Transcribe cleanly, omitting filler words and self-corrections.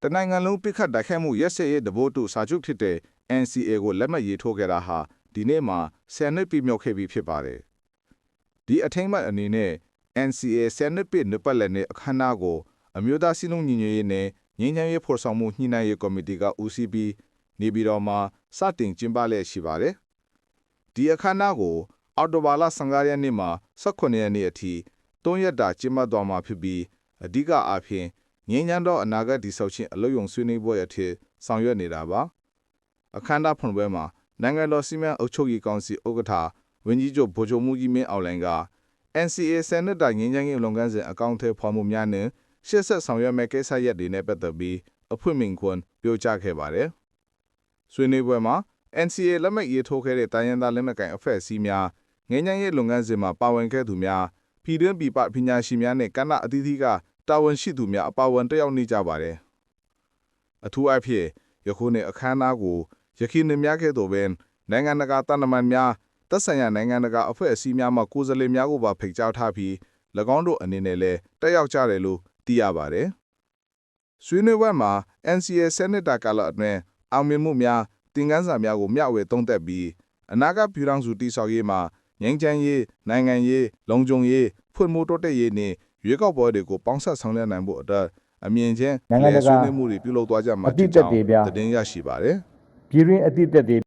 တနိုင်ငံလုံးပိခတ်တိုက်ခိုက်မှုရက်စက်ရေးတဘို့တူစာချုပ်ဖြစ်တဲ့ NCA ကိုလက်မှတ်ရေးထိုးခဲ့တာဟာဒီနေ့မှာ10နှစ်ပြည့်မြောက်ခဲ့ပြီဖြစ်ပါတယ်။ဒီအထိမ်းအမှတ်အနေနဲ့ NCA 10နှစ်ပြည့်နှစ်ပတ်လည်နေ့အခမ်းအနားကိုအမျိုးသားစည်းလုံးညီညွတ်ရေးနဲ့ငြိမ်းချမ်းရေးဖော်ဆောင်မှုညှိနှိုင်းရေးကော်မတီကဦးစီးပြီးနေပြည်တော်မှာစတင်ကျင်းပလည်ရှိပါတယ်။ဒီအခမ်းအနားကိုအော်တိုဘာလ15ရက်နေ့မှာ18ရက်နေ့အထိ3ရက်တာကျင်းပသွားမှာဖြစ်ပြီးအဓိကအားဖြင့်ငြိမ်းချမ်းသောအနာဂတ်တည်ဆောက်ခြင်းအလို့ယုံဆွေးနွေးပွဲအဖြစ်ဆောင်ရွက်နေတာပါအခမ်းအနားဖွင့်ပွဲမှာနိုင်ငံတော်စီမံအုပ်ချုပ်ရေးကောင်စီဥက္ကဋ္ဌဝန်ကြီးချုပ်ဗိုလ်ချုပ်မှုကြီးမင်းအောင်လှိုင်က NCA ဆယ်နှစ်တာငြိမ်းချမ်းရေးလုပ်ငန်းစဉ်အကောင့်ထဲဖော်မှုများနဲ့ရှေ့ဆက်ဆောင်ရွက်မယ့်ကိစ္စရပ်တွေနဲ့ပတ်သက်ပြီးအဖွင့်မိန့်ခွန်းပြောကြားခဲ့ပါတယ်ဆွေးနွေးပွဲမှာ NCA လက်မှတ်ရေးထိုးခဲ့တဲ့တိုင်းရင်းသားလက်နက်ကိုင်အဖွဲ့အစည်းများငြိမ်းချမ်းရေးလုပ်ငန်းစဉ်မှာပါဝင်ခဲ့သူများပြည်တွင်းပြည်ပပညာရှင်များနဲ့ကဏ္ဍအသီးသီးကတာဝန်ရှိသူများအပါအဝင်တက်ရောက်နေကြပါတယ်အထူးအဖြစ်ယခုနှစ်အခမ်းအနားကိုယခင်နှစ်များကဲ့သို့ပင်နိုင်ငံတကာတန်တမန်များသက်ဆိုင်ရာနိုင်ငံတကာအဖွဲ့အစည်းများမှကိုယ်စားလှယ်များကိုပါဖိတ်ကြားထားပြီး၎င်းတို့အနေနဲ့လည်းတက်ရောက်ကြတယ်လို့သိရပါတယ်ဆွေးနွေးပွဲမှာ NCA ဆယ်နှစ်တာကာလအတွင်းအောင်မြင်မှုများသင်ခန်းစာများကိုမျှဝေသုံးသပ်ပြီးအနာဂတ်ပြည်ထောင်စုတည်ဆောက်ရေးမှာငြိမ်းချမ်းရေးနိုင်ငံရေးလုံခြုံရေးဖွံ့ဖြိုးတိုးတက်ရေးနဲ့ရွေးကောက်ပွဲတွေကိုပေါင်းစပ်ဆောင်ရွက်နိုင်ဖို့အတွက်အမြင်ချင်းဆွေးနွေးမှုတွေပြုလုပ်သွားကြမှာဖြစ်ကြောင်းသတင်းရရှိပါတယ်ပြည်တွင်းအသည့်သက်တွေ